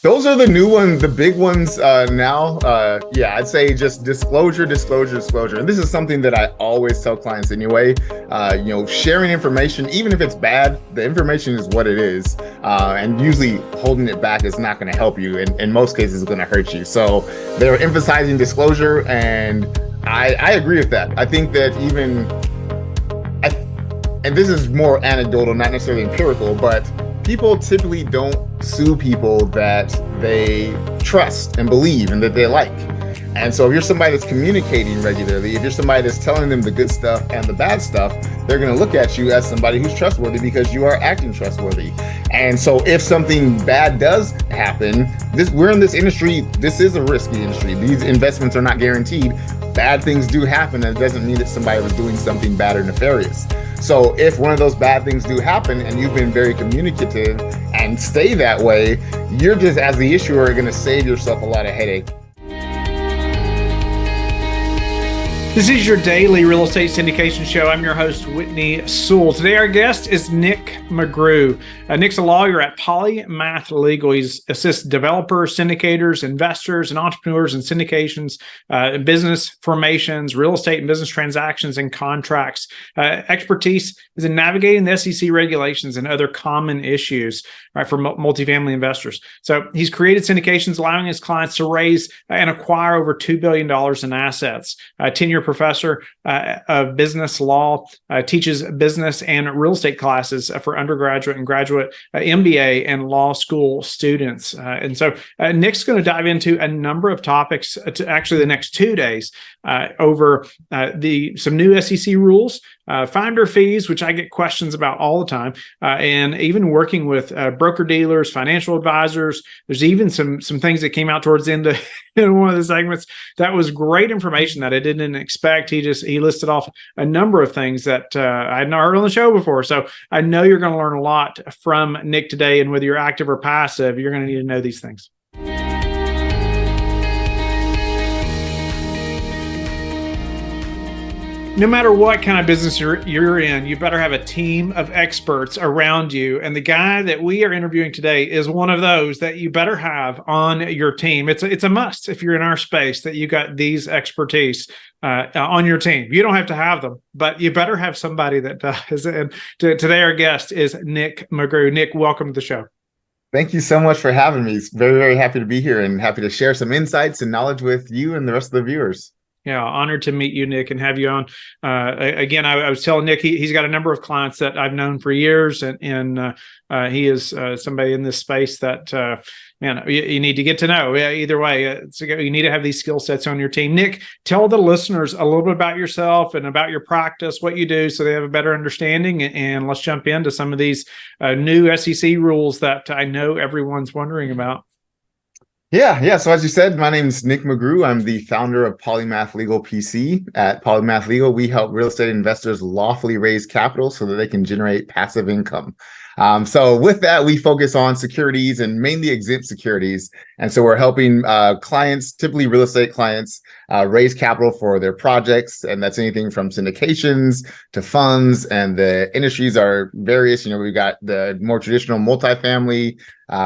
Those are the new ones, the big ones now. Yeah, I'd say just disclosure. And this is something that I always tell clients anyway. Sharing information, even if it's bad, the information is what it is. And usually holding it back is not going to help you. In most cases, it's going to hurt you. So they're emphasizing disclosure, and I agree with that. I think that and this is more anecdotal, not necessarily empirical, but people typically don't sue people that they trust and believe and that they like. And so if you're somebody that's communicating regularly, if you're somebody that's telling them the good stuff and the bad stuff, they're going to look at you as somebody who's trustworthy because you are acting trustworthy. And so if something bad does happen, we're in this industry, this is a risky industry. These investments are not guaranteed. Bad things do happen, and it doesn't mean that somebody was doing something bad or nefarious. So if one of those bad things do happen and you've been very communicative and stay that way, you're just, as the issuer, going to save yourself a lot of headache. This is your daily real estate syndication show. I'm your host, Whitney Sewell. Today, our guest is Nick McGrue. Nick's a lawyer at Polymath Legal. He assists developers, syndicators, investors, and entrepreneurs in syndications, business formations, real estate and business transactions, and contracts. Expertise is in navigating the SEC regulations and other common issues, right, for multifamily investors. So he's created syndications, allowing his clients to raise and acquire over $2 billion in assets. 10-year professor of business law, teaches business and real estate classes for undergraduate and graduate MBA and law school students. And so Nick's going to dive into a number of topics to actually the next 2 days over some new SEC rules, finder fees, which I get questions about all the time, and even working with broker dealers, financial advisors. There's even some things that came out towards the end of in one of the segments that was great information that I didn't expect. He listed off a number of things that I had not heard on the show before. So I know you're going to learn a lot from Nick today, and whether you're active or passive, you're going to need to know these things. No matter what kind of business you're in, you better have a team of experts around you. And the guy that we are interviewing today is one of those that you better have on your team. It's a must if you're in our space that you got these expertise on your team. You don't have to have them, but you better have somebody that does. And today our guest is Nick McGrue. Nick, welcome to the show. Thank you so much for having me. Very, very happy to be here and happy to share some insights and knowledge with you and the rest of the viewers. Yeah, honored to meet you, Nick, and have you on. Again, I was telling Nick he's got a number of clients that I've known for years, and he is somebody in this space that you need to get to know. Either way, you need to have these skill sets on your team. Nick, tell the listeners a little bit about yourself and about your practice, what you do, so they have a better understanding. And let's jump into some of these new SEC rules that I know everyone's wondering about. Yeah. So as you said, my name is Nick McGrue. I'm the founder of Polymath Legal PC. At Polymath Legal, we help real estate investors lawfully raise capital so that they can generate passive income. So with that, we focus on securities and mainly exempt securities. And so we're helping clients, typically real estate clients, raise capital for their projects. And that's anything from syndications to funds. And the industries are various. We've got the more traditional multifamily.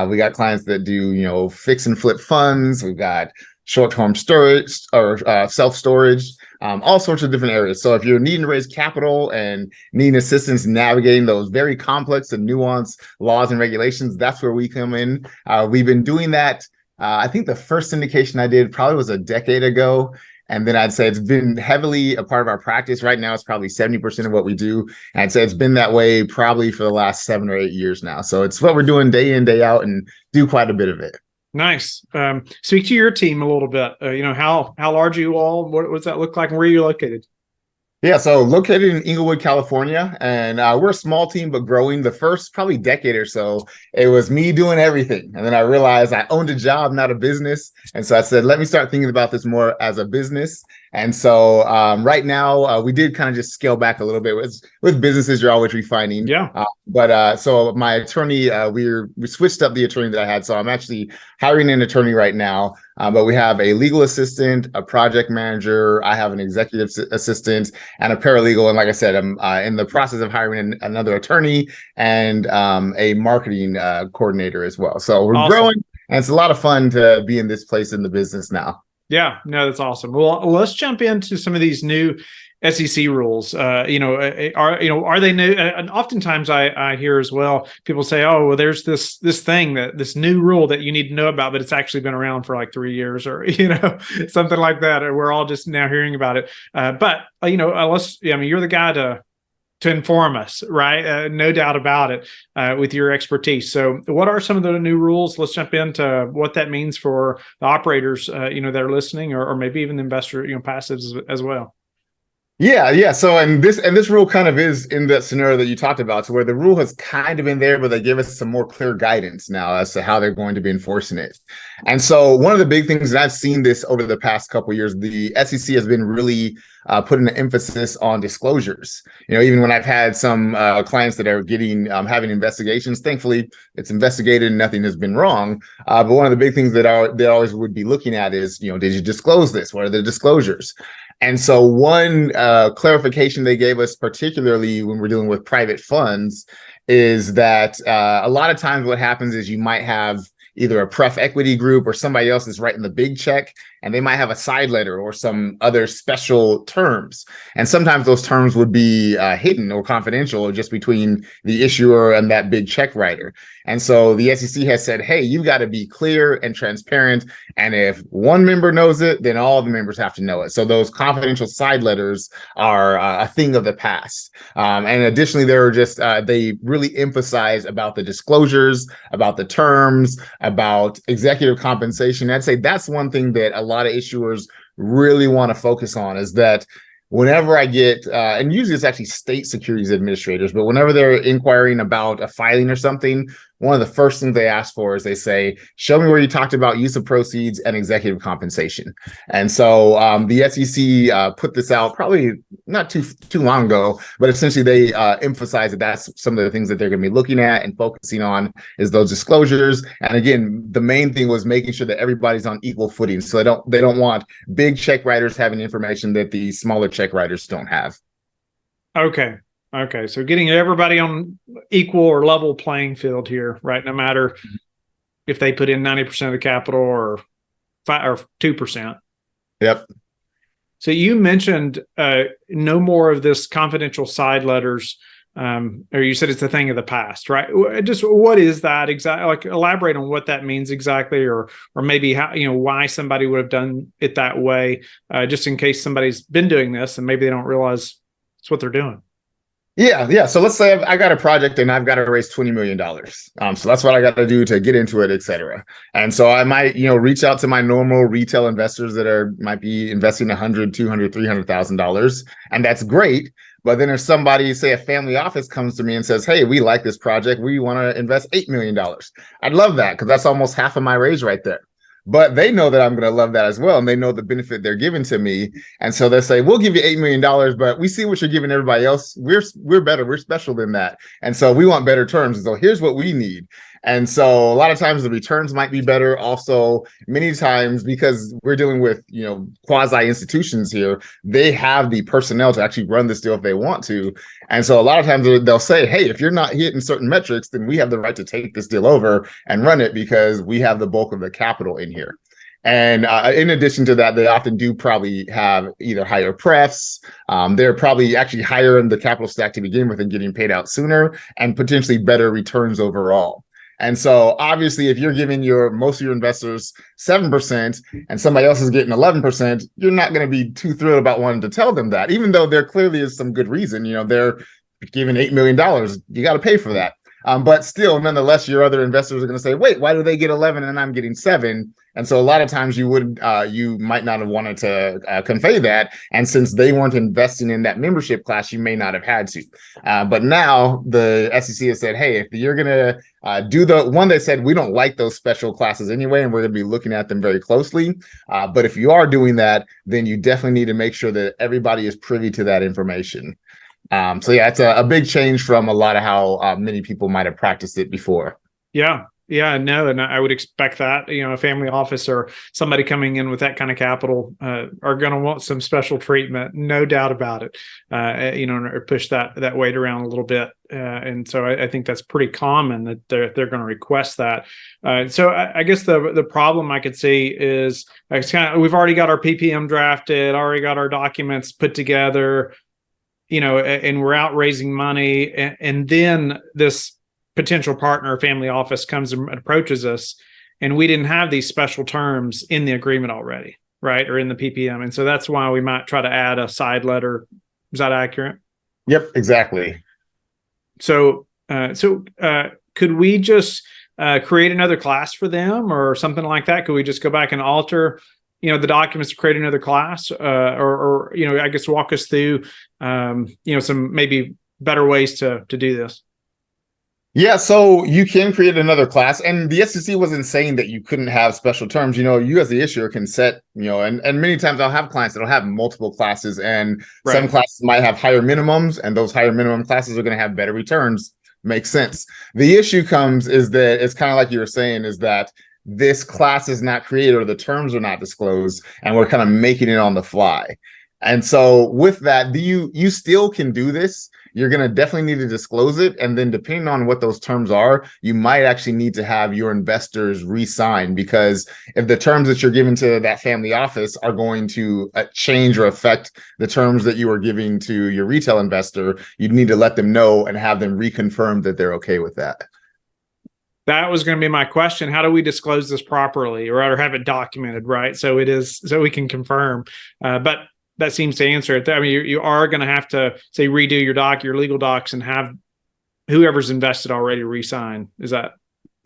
We got clients that do, fix and flip funds. We've got short-term storage or self-storage, all sorts of different areas. So if you're needing to raise capital and needing assistance navigating those very complex and nuanced laws and regulations, that's where we come in. We've been doing that. I think the first syndication I did probably was a decade ago. And then I'd say it's been heavily a part of our practice. Right now, it's probably 70% of what we do. And I'd say it's been that way probably for the last 7 or 8 years now. So it's what we're doing day in, day out, and do quite a bit of it. Nice. Speak to your team a little bit. How large are you all? What does that look like, and where are you located? Yeah, so located in Inglewood, California, and we're a small team, but growing. The first probably decade or so, it was me doing everything. And then I realized I owned a job, not a business. And so I said, let me start thinking about this more as a business. And so right now, we did kind of just scale back a little bit. With businesses, you're always refining. Yeah. So my attorney, we switched up the attorney that I had. So I'm actually hiring an attorney right now. But we have a legal assistant, a project manager. I have an executive assistant and a paralegal. And like I said, I'm in the process of hiring another attorney and a marketing coordinator as well. So we're awesome. growing. And it's a lot of fun to be in this place in the business now. Yeah, no, that's awesome. Well, let's jump into some of these new SEC rules. Are they new? And oftentimes I hear as well, people say, "Oh, well, there's this thing this new rule that you need to know about, but it's actually been around for like 3 years, or something like that." And we're all just now hearing about it. You're the guy to inform us, right? No doubt about it, with your expertise. So what are some of the new rules? Let's jump into what that means for the operators, that are listening, or maybe even the investor, passives as well. Yeah. So, and this rule kind of is in that scenario that you talked about, so where the rule has kind of been there, but they give us some more clear guidance now as to how they're going to be enforcing it. And so one of the big things that I've seen this over the past couple of years, the SEC has been really putting an emphasis on disclosures. Even when I've had some clients that are having investigations, thankfully it's investigated and nothing has been wrong. But one of the big things that they always would be looking at is, did you disclose this? What are the disclosures? And so one clarification they gave us, particularly when we're dealing with private funds, is that a lot of times what happens is you might have either a pref equity group or somebody else is writing the big check, and they might have a side letter or some other special terms. And sometimes those terms would be hidden or confidential or just between the issuer and that big check writer. And so the SEC has said, hey, you got to be clear and transparent. And if one member knows it, then all the members have to know it. So those confidential side letters are a thing of the past. And additionally, they really emphasize about the disclosures, about the terms, about executive compensation. I'd say that's one thing that a lot of issuers really want to focus on, is that whenever I get, and usually it's actually state securities administrators, but whenever they're inquiring about a filing or something, one of the first things they ask for is they say, show me where you talked about use of proceeds and executive compensation. And so the SEC put this out probably not too long ago, but essentially they emphasize that that's some of the things that they're going to be looking at and focusing on is those disclosures. And again, the main thing was making sure that everybody's on equal footing. So they don't want big check writers having information that the smaller check writers don't have. Okay, so getting everybody on equal or level playing field here, right? No matter if they put in 90% of the capital or 2%. Yep. So you mentioned no more of this confidential side letters, or you said it's a thing of the past, right? Just what is that exactly? Like, elaborate on what that means exactly, or maybe how, why somebody would have done it that way, just in case somebody's been doing this and maybe they don't realize it's what they're doing. Yeah. So let's say I got a project and I've got to raise $20 million. So that's what I got to do to get into it, et cetera. And so I might, reach out to my normal retail investors that might be investing $100,000, $200,000, $300,000. And that's great. But then if somebody, say a family office, comes to me and says, hey, we like this project, we want to invest $8 million. I'd love that, because that's almost half of my raise right there. But they know that I'm going to love that as well. And they know the benefit they're giving to me. And so they say, we'll give you $8 million, but we see what you're giving everybody else. We're better. We're special than that. And so we want better terms. So here's what we need. And so a lot of times the returns might be better. Also, many times, because we're dealing with, quasi institutions here, they have the personnel to actually run this deal if they want to. And so a lot of times they'll say, hey, if you're not hitting certain metrics, then we have the right to take this deal over and run it because we have the bulk of the capital in here. And in addition to that, they often do probably have either higher prefs. They're probably actually higher in the capital stack to begin with and getting paid out sooner, and potentially better returns overall. And so obviously, if you're giving most of your investors 7% and somebody else is getting 11%, you're not going to be too thrilled about wanting to tell them that, even though there clearly is some good reason. They're giving $8 million. You got to pay for that. But still, nonetheless, your other investors are going to say, wait, why do they get 11 and I'm getting 7? And so a lot of times you might not have wanted to convey that. And since they weren't investing in that membership class, you may not have had to. But now the SEC has said, hey, if you're going to do the one, they said, we don't like those special classes anyway, and we're going to be looking at them very closely. But if you are doing that, then you definitely need to make sure that everybody is privy to that information. So yeah, it's a big change from a lot of how many people might have practiced it before. Yeah. Yeah, no, and I would expect that, a family office or somebody coming in with that kind of capital are going to want some special treatment, no doubt about it. Or push that weight around a little bit, and so I think that's pretty common that they're going to request that. So I guess the problem I could see is we've already got our PPM drafted, already got our documents put together, and we're out raising money, and then this potential partner or family office comes and approaches us, and we didn't have these special terms in the agreement already, right, or in the PPM, and so that's why we might try to add a side letter. Is that accurate? Yep, exactly. So could we just create another class for them or something like that? Could we just go back and alter the documents to create another class, or I guess walk us through some maybe better ways to do this? Yeah, so you can create another class, and the SEC wasn't saying that you couldn't have special terms. You as the issuer can set, and many times I'll have clients that'll have multiple classes, and Right. Some classes might have higher minimums, and those higher minimum classes are going to have better returns. Makes sense. The issue comes is that it's kind of like you were saying, is that this class is not created or the terms are not disclosed, and we're kind of making it on the fly. And so with that, you still can do this. You're going to definitely need to disclose it. And then depending on what those terms are, you might actually need to have your investors re-sign, because if the terms that you're giving to that family office are going to change or affect the terms that you are giving to your retail investor, you'd need to let them know and have them reconfirm that they're okay with that. That was going to be my question. How do we disclose this properly, or have it documented, right? So we can confirm. But that seems to answer it. I mean, you are going to have to say redo your legal docs, and have whoever's invested already re-sign. Is that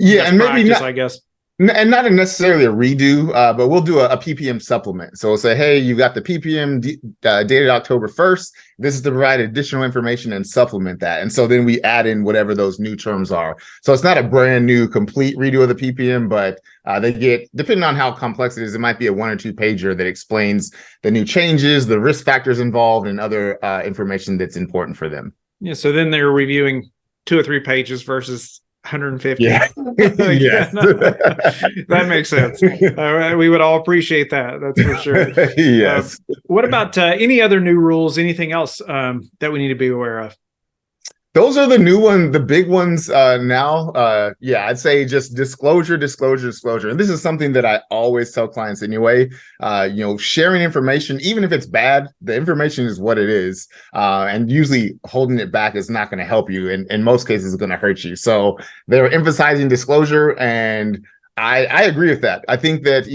and maybe practice, not, I guess. And not necessarily a redo, but we'll do a PPM supplement. So we'll say, hey, you got the PPM dated October 1st. This is to provide additional information and supplement that. And so then we add in whatever those new terms are. So it's not a brand new complete redo of the PPM, but they get, depending on how complex it is, it might be a 1 or 2 pager that explains the new changes, the risk factors involved, and other information that's important for them. Yeah. So then they're reviewing 2 or 3 pages versus 150. Yeah. Yes. That makes sense. We would all appreciate that. That's for sure. Yes. What about any other new rules? Anything else that we need to be aware of? Those are the new ones, the big ones now. I'd say just disclosure. And this is something that I always tell clients anyway. Sharing information, even if it's bad, the information is what it is. And usually holding it back is not going to help you. In most cases, it's going to hurt you. So they're emphasizing disclosure. And I agree with that. I think that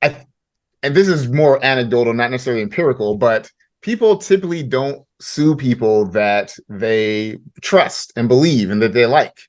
and this is more anecdotal, not necessarily empirical, but people typically don't sue people that they trust and believe and that they like.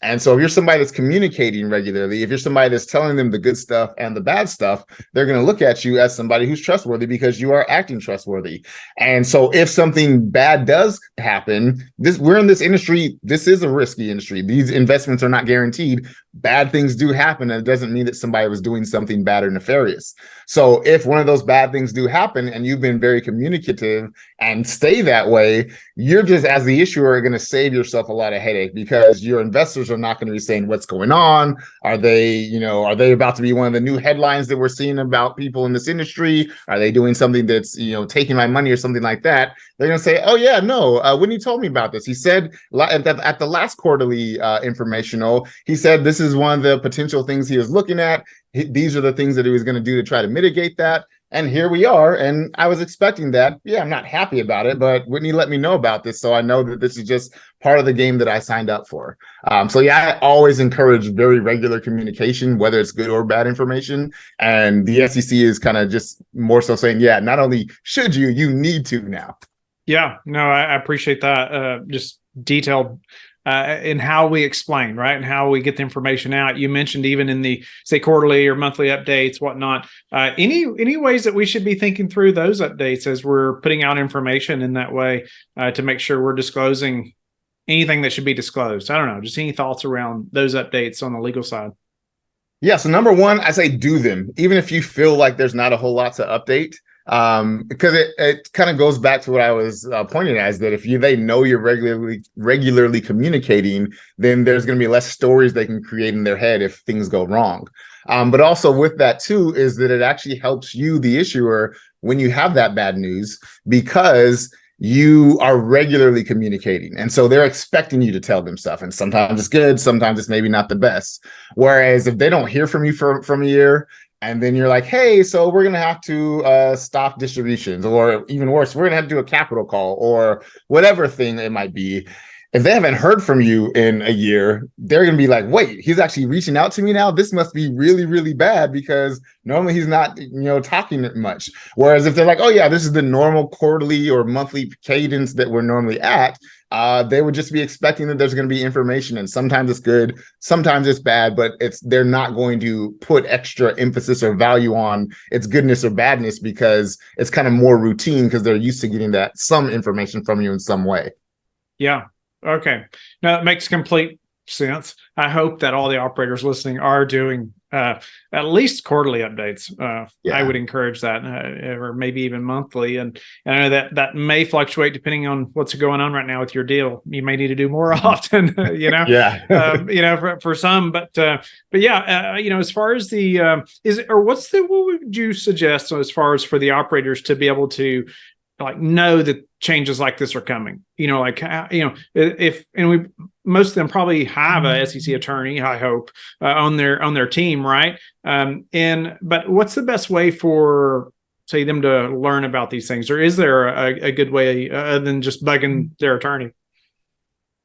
And so if you're somebody that's communicating regularly, if you're somebody that's telling them the good stuff and the bad stuff, they're going to look at you as somebody who's trustworthy because you are acting trustworthy. And so if something bad does happen, we're in this industry, this is a risky industry. These investments are not guaranteed. Bad things do happen, and it doesn't mean that somebody was doing something bad or nefarious. So if one of those bad things do happen and you've been very communicative and stay that way, you're just, as the issuer, going to save yourself a lot of headache, because your investors are not going to be saying what's going on. Are they about to be one of the new headlines that we're seeing about people in this industry? Are they doing something that's, taking my money or something like that? They're going to say, oh yeah, no, Whitney told me about this. He said at the last quarterly informational, he said this is one of the potential things he was looking at. These are the things that he was going to do to try to mitigate that. And here we are. And I was expecting that. Yeah, I'm not happy about it, but Whitney let me know about this, so I know that this is just part of the game that I signed up for. I always encourage very regular communication, whether it's good or bad information. And the SEC is kind of just more so saying, yeah, not only should you, you need to now. Yeah, no, I appreciate that. Just detailed in how we explain, right, and how we get the information out. You mentioned even in the, say, quarterly or monthly updates, whatnot. Any ways that we should be thinking through those updates as we're putting out information in that way to make sure we're disclosing anything that should be disclosed? I don't know, just any thoughts around those updates on the legal side? Yeah, so number one, I say do them. Even if you feel like there's not a whole lot to update, Because it kind of goes back to what I was pointing at, is that if they know you're regularly communicating, then there's going to be less stories they can create in their head if things go wrong. But also with that too is that it actually helps you, the issuer, when you have that bad news, because you are regularly communicating. And so they're expecting you to tell them stuff. And sometimes it's good, sometimes it's maybe not the best. Whereas if they don't hear from you from a year, and then you're like, hey, so we're going to have to stop distributions, or even worse, we're going to have to do a capital call, or whatever thing it might be. If they haven't heard from you in a year, they're going to be like, wait, he's actually reaching out to me now. This must be really, really bad, because normally he's not, talking much. Whereas if they're like, oh yeah, this is the normal quarterly or monthly cadence that we're normally at, they would just be expecting that there's going to be information, and sometimes it's good, sometimes it's bad, but they're not going to put extra emphasis or value on its goodness or badness, because it's kind of more routine, because they're used to getting some information from you in some way. Yeah. Okay. Now that makes complete sense. I hope that all the operators listening are doing at least quarterly updates. I would encourage that, or maybe even monthly. And I know that may fluctuate depending on what's going on right now with your deal. You may need to do more often, for some. But yeah, as far as what would you suggest as far as for the operators to be able to know that changes like this are coming? Most of them probably have a SEC attorney, I hope, on their team, right? But what's the best way for, say, them to learn about these things, or is there a good way other than just bugging their attorney?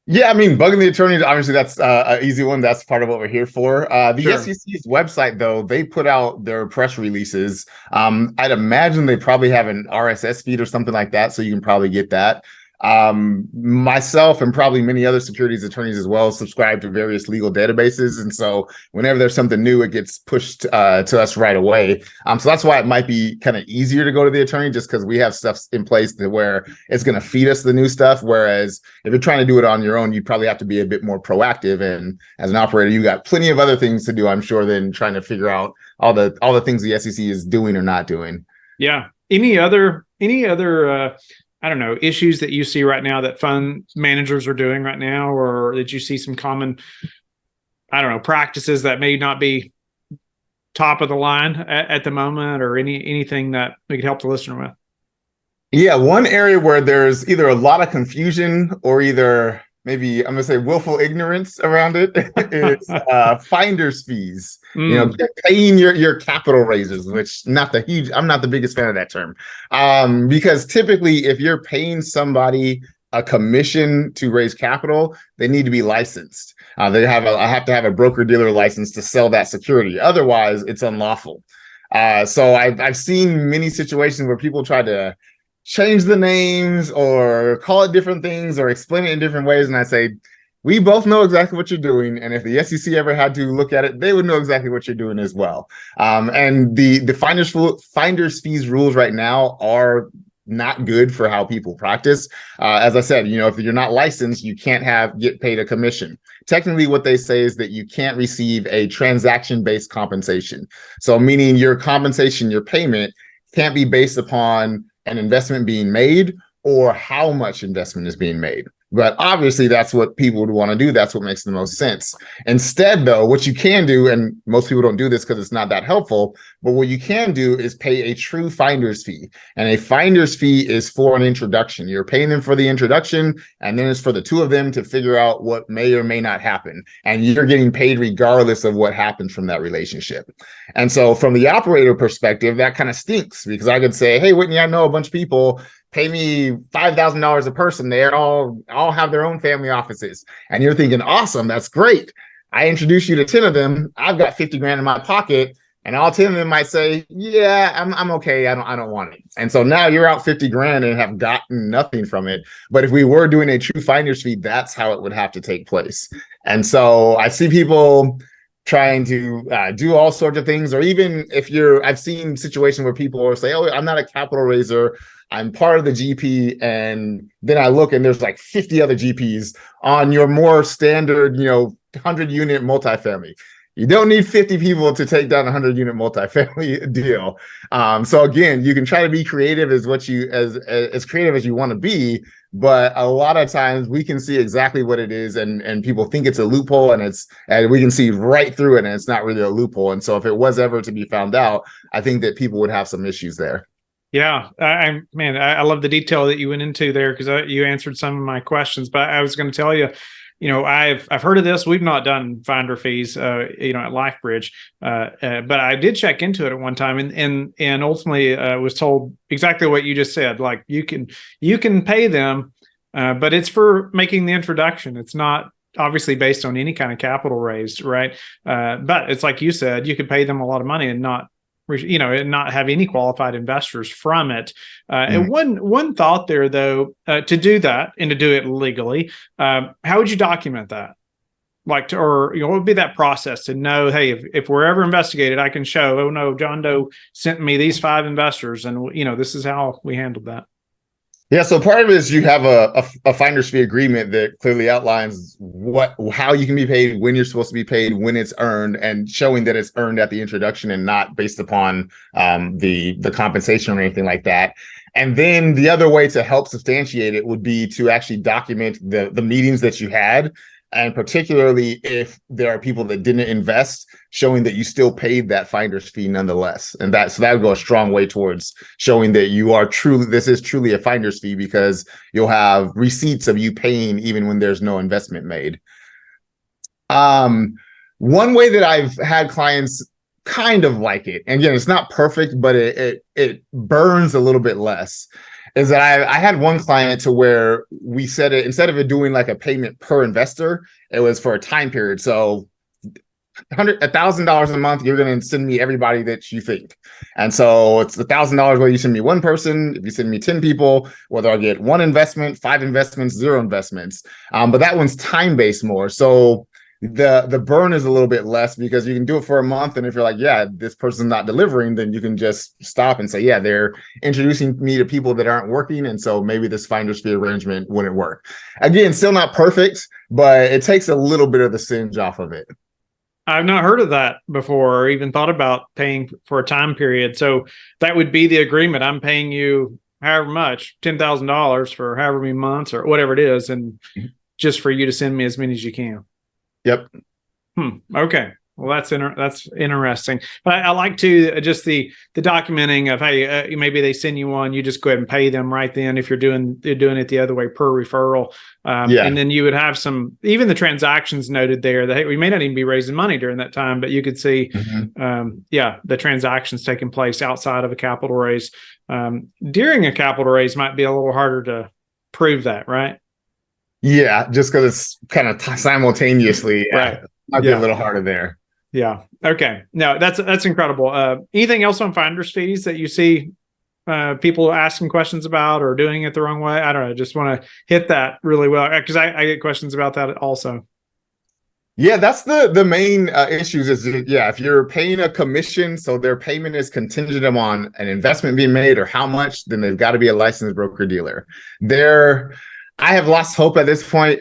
Yeah, I mean, bugging the attorneys, obviously that's an easy one. That's part of what we're here for. The SEC's website, though, they put out their press releases. I'd imagine they probably have an RSS feed or something like that, so you can probably get that. Myself and probably many other securities attorneys as well subscribe to various legal databases, and so whenever there's something new, it gets pushed to us right away. So that's why it might be kind of easier to go to the attorney, just because we have stuff in place to where it's going to feed us the new stuff. Whereas if you're trying to do it on your own, you probably have to be a bit more proactive, and as an operator, you got plenty of other things to do, I'm sure, than trying to figure out all the things the SEC is doing or not doing. Yeah. Any other I don't know, issues that you see right now that fund managers are doing right now, or that you see some common, I don't know, practices that may not be top of the line at the moment, or anything that we could help the listener with? Yeah, one area where there's either a lot of confusion or either maybe I'm going to say willful ignorance around it is finder's fees. Paying your capital raises, which I'm not the biggest fan of that term. Because typically if you're paying somebody a commission to raise capital, they need to be licensed. I have to have a broker-dealer license to sell that security. Otherwise, it's unlawful. So I've seen many situations where people try to change the names or call it different things or explain it in different ways. And I say, we both know exactly what you're doing. And if the SEC ever had to look at it, they would know exactly what you're doing as well. And the finder's fees rules right now are not good for how people practice. As I said, if you're not licensed, you can't get paid a commission. Technically, what they say is that you can't receive a transaction-based compensation. So meaning your compensation, your payment, can't be based upon an investment being made or how much investment is being made. But obviously that's what people would want to do. That's what makes the most sense. Instead, though, what you can do, and most people don't do this because it's not that helpful, but what you can do is pay a true finder's fee. And a finder's fee is for an introduction. You're paying them for the introduction, and then it's for the two of them to figure out what may or may not happen. And you're getting paid regardless of what happens from that relationship. And so from the operator perspective, that kind of stinks, because I could say, hey, Whitney, I know a bunch of people, pay me $5,000 a person. They all have their own family offices. And you're thinking, awesome, that's great. I introduce you to 10 of them. I've got 50 grand in my pocket, and all 10 of them might say, yeah, I'm okay. I don't want it. And so now you're out 50 grand and have gotten nothing from it. But if we were doing a true finder's fee, that's how it would have to take place. And so I see people trying to do all sorts of things, or even I've seen situations where people will say, oh, I'm not a capital raiser, I'm part of the GP, and then I look and there's like 50 other GPs on your more standard, 100 unit multifamily. You don't need 50 people to take down a 100-unit multifamily deal. So again, you can try to be creative as creative as you want to be, but a lot of times we can see exactly what it is, and people think it's a loophole, and we can see right through it, and it's not really a loophole. And so if it was ever to be found out, I think that people would have some issues there. Yeah, I love the detail that you went into there, because you answered some of my questions. But I was going to tell you, I've heard of this. We've not done finder fees, at LifeBridge, but I did check into it at one time, and ultimately was told exactly what you just said. Like you can pay them, but it's for making the introduction. It's not obviously based on any kind of capital raised, right? But it's like you said, you could pay them a lot of money and not have any qualified investors from it. And one thought there, though, to do that and to do it legally, how would you document that? What would be that process to know, hey, if we're ever investigated, I can show, oh no, John Doe sent me these 5 investors, and this is how we handled that. Yeah, so part of it is you have a finder's fee agreement that clearly outlines how you can be paid, when you're supposed to be paid, when it's earned, and showing that it's earned at the introduction and not based upon the compensation or anything like that. And then the other way to help substantiate it would be to actually document the meetings that you had, and particularly if there are people that didn't invest, showing that you still paid that finder's fee nonetheless. And that would go a strong way towards showing that this is truly a finder's fee, because you'll have receipts of you paying even when there's no investment made. One way that I've had clients kind of like it, and again, it's not perfect, but it burns a little bit less, is that I had one client to where we said it, instead of it doing like a payment per investor, it was for a time period. So $1,000 a month, you're going to send me everybody that you think. And so it's $1,000 whether you send me one person, if you send me 10 people, whether I get 1 investment, 5 investments, 0 investments. But that one's time-based more. So the burn is a little bit less, because you can do it for a month, and if you're like, yeah, this person's not delivering, then you can just stop and say, yeah, they're introducing me to people that aren't working, and so maybe this finder's fee arrangement wouldn't work. Again, still not perfect, but it takes a little bit of the singe off of it. I've not heard of that before, or even thought about paying for a time period. So that would be the agreement. I'm paying you however much, $10,000 for however many months or whatever it is, and just for you to send me as many as you can. Yep. Okay. Well, that's interesting. But I like to just the documenting of, hey, maybe they send you one, you just go ahead and pay them right then. If you're doing it the other way per referral, and then you would have even the transactions noted there that, hey, we may not even be raising money during that time, but you could see, the transactions taking place outside of a capital raise. During a capital raise might be a little harder to prove that, right? Yeah, just because it's kind of simultaneously, right? Might be a little harder there. Yeah. Okay. No, that's incredible. Anything else on finder's fees that you see people asking questions about or doing it the wrong way? I don't know. Just want to hit that really well, because I get questions about that also. Yeah, that's the main issues is, if you're paying a commission, so their payment is contingent upon an investment being made or how much, then they've got to be a licensed broker dealer. I have lost hope at this point.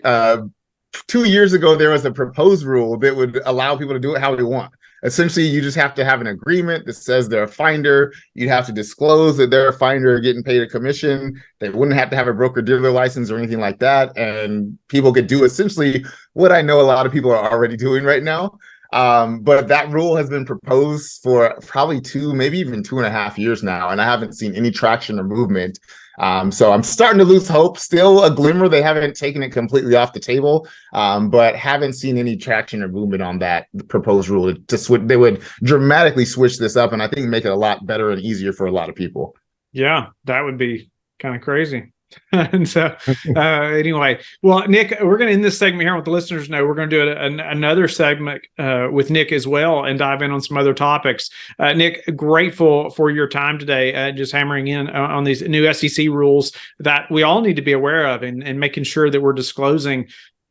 2 years ago, there was a proposed rule that would allow people to do it how they want. Essentially, you just have to have an agreement that says they're a finder. You'd have to disclose that they're a finder getting paid a commission. They wouldn't have to have a broker-dealer license or anything like that. And people could do essentially what I know a lot of people are already doing right now. But that rule has been proposed for probably 2, maybe even 2.5 years now, and I haven't seen any traction or movement. So I'm starting to lose hope. Still a glimmer. They haven't taken it completely off the table, but haven't seen any traction or movement on that proposed rule. They would dramatically switch this up, and I think make it a lot better and easier for a lot of people. Yeah, that would be kind of crazy. And so anyway, well, Nick, we're going to end this segment here. With the listeners know, we're going to do another segment with Nick as well and dive in on some other topics. Nick, grateful for your time today, just hammering in on these new SEC rules that we all need to be aware of, and making sure that we're disclosing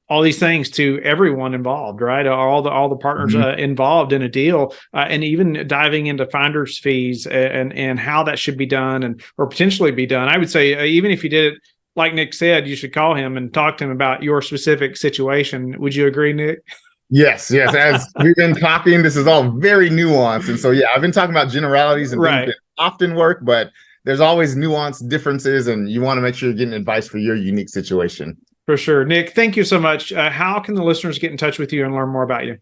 all these things to everyone involved, right? All the partners involved in a deal, and even diving into finder's fees and how that should be done or potentially be done. I would say even if you did it, like Nick said, you should call him and talk to him about your specific situation. Would you agree, Nick? Yes, yes. As we've been talking, this is all very nuanced. And so, yeah, I've been talking about generalities and things that often work, but there's always nuanced differences, and you want to make sure you're getting advice for your unique situation. For sure. Nick, thank you so much. How can the listeners get in touch with you and learn more about you?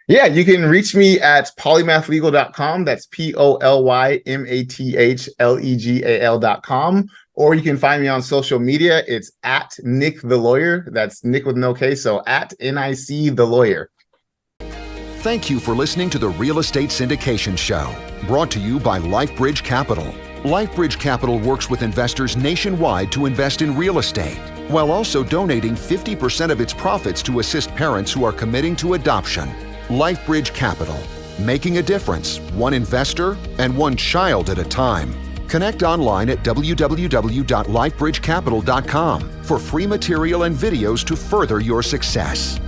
Yeah, you can reach me at polymathlegal.com. That's POLYMATHLEGAL.com. Or you can find me on social media. It's at Nick the Lawyer. That's Nick with no K. So at NIC the Lawyer. Thank you for listening to the Real Estate Syndication Show, brought to you by LifeBridge Capital. LifeBridge Capital works with investors nationwide to invest in real estate, while also donating 50% of its profits to assist parents who are committing to adoption. LifeBridge Capital, making a difference, one investor and one child at a time. Connect online at www.lifebridgecapital.com for free material and videos to further your success.